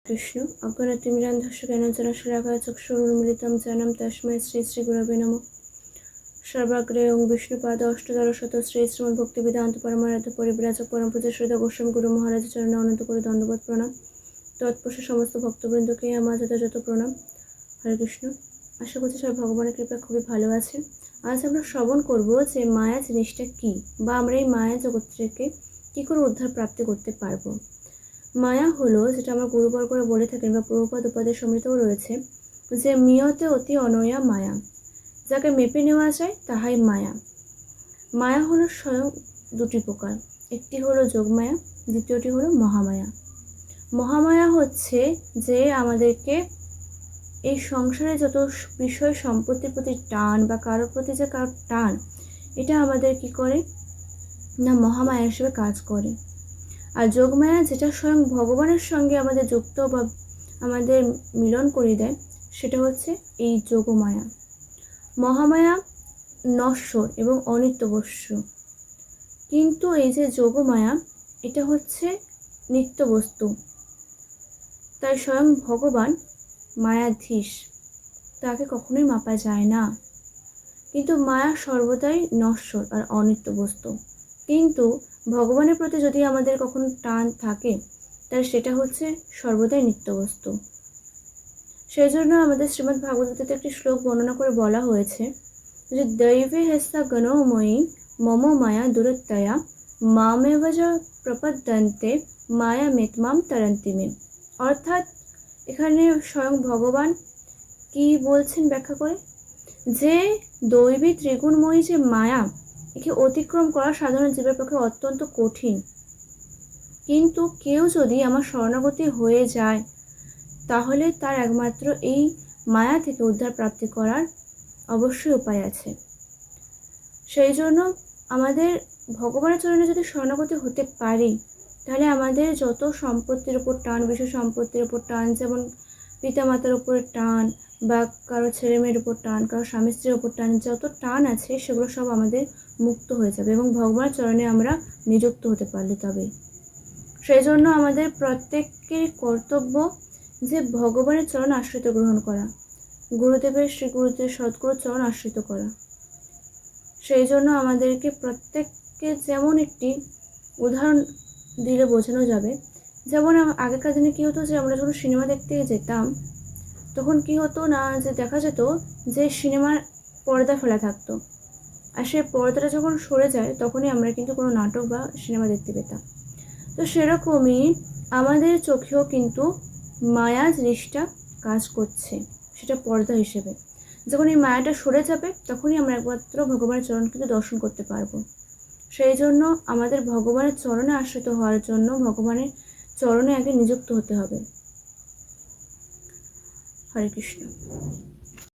কৃষ্ণ অজ্ঞানতিমিরান্ধস্য জ্ঞানাঞ্জনশলাকায় চক্ষুरुन्मीलितं জ্ঞাनं তস্मै শ্রী শ্রী গুরবে নমঃ। সর্বাগ্রে ওং বিষ্ণুপাদ অষ্টদশত শ্রী শ্রীমদ্ভক্তিবেদান্ত পরমারাধ্য পরিব্রাজক পরম পূজ্য শ্রদ্ধা গোস্বামী গুরু মহারাজ চরণে অনন্ত করে দণ্ডবোধ প্রণাম। তৎপুরুষ সমস্ত ভক্তবৃন্দকে আমার যথাযথ প্রণাম। হরে কৃষ্ণ। আশা করছি সব ভগবানের কৃপা খুবই ভালো আছে। আজ আমরা শ্রবণ করব যে মায়া জিনিসটা কি, বা আমরা এই মায়া জগৎ থেকে কী করে উদ্ধার প্রাপ্তি করতে পারবো। মায়া হলো, যেটা আমার গুরুবর্গরা বলে থাকেন বা প্রভুপাদ উপাদের সমৃতও রয়েছে, যে মিয়তে অতি অনয়া মায়া, যাকে মেপে নেওয়া যায় তাহাই মায়া। মায়া হলো স্বয়ং দুটি প্রকার, একটি হলো যোগমায়া, দ্বিতীয়টি হলো মহামায়া। মহামায়া হচ্ছে যে আমাদেরকে এই সংসারে যত বিষয় সম্পত্তির প্রতি টান বা কারোর প্রতি যে কারোর টান, এটা আমাদের কি করে না মহামায়া হিসেবে কাজ করে। আর যোগমায়া যেটা স্বয়ং ভগবানের সঙ্গে আমাদের যুক্ত বা আমাদের মিলন করে দেয়, সেটা হচ্ছে এই যোগমায়া। মহামায়া নশ্বর এবং অনিত্যবস্য, কিন্তু এই যে যোগমায়া এটা হচ্ছে নিত্য বস্তু। তাই স্বয়ং ভগবান মায়াধীশ, তাকে কখনোই মাপা যায় না। কিন্তু মায়া সর্বদাই নশ্বর আর অনিত্য বস্তু। কিন্তু ভগবানের প্রতি যদি আমাদের কখনো টান থাকে, তাহলে সেটা হচ্ছে সর্বদাই নিত্য বস্তু। সেই জন্য আমাদের শ্রীমদ্ ভাগবততে একটি শ্লোক বর্ণনা করে বলা হয়েছে যে দৈবে হেসা গণময়ী মম মায়া দূরত্বয়া মামেবজ প্রপদ্যন্তে মায়া মেতমাম তরন্তিমে। অর্থাৎ এখানে স্বয়ং ভগবান কি বলছেন ব্যাখ্যা করে, যে দৈবী ত্রিগুণময়ী যে মায়া, একে অতিক্রম করা সাধারণ জীবের পক্ষে অত্যন্ত কঠিন। কিন্তু কেউ যদি আমার শরণাগতি হয়ে যায়, তাহলে তার একমাত্র এই মায়া থেকে উদ্ধার প্রাপ্তি করার অবশ্যই উপায় আছে। সেই জন্য আমাদের ভগবানের চরণে যদি শরণাগতি হতে পারি, তাহলে আমাদের যত সম্পত্তির উপর টান, বিষয় সম্পত্তির উপর টান, যেমন পিতামাতার উপর টান বা কারো ছেলে মেয়ের উপর টান, কারো স্বামী স্ত্রীর উপর টান, যত টান আছে সেগুলো সব আমাদের মুক্ত হয়ে যাবে এবং ভগবানের চরণে আমরা নিযুক্ত হতে পারলে তবে। সেই জন্য আমাদের প্রত্যেকের কর্তব্য যে ভগবানের চরণ আশ্রিত গ্রহণ করা, গুরুদেবের শ্রী গুরুদেব সদ্গুরুর চরণ আশ্রিত করা। সেই জন্য আমাদেরকে প্রত্যেককে যেমন একটি উদাহরণ দিলে বোঝানো যাবে, যেমন আগেকার দিনে কী হতো, যে আমরা যখন সিনেমা দেখতে যেতাম তখন কি হতো না, যে দেখা যেত যে সিনেমার পর্দা ফেলা থাকতো, আর সেই পর্দাটা যখন সরে যায় তখনই আমরা কিন্তু কোনো নাটক বা সিনেমা দেখতে পেতাম। তো সেরকমই আমাদের চোখেও কিন্তু মায়া জিনিসটা কাজ করছে, সেটা পর্দা হিসেবে। যখন এই মায়াটা সরে যাবে তখনই আমরা একমাত্র ভগবানের চরণ কিন্তু দর্শন করতে পারবো। সেই জন্য আমাদের ভগবানের চরণে আশ্রিত হওয়ার জন্য ভগবানের চরণে আগে নিযুক্ত হতে হবে। হরে কৃষ্ণ।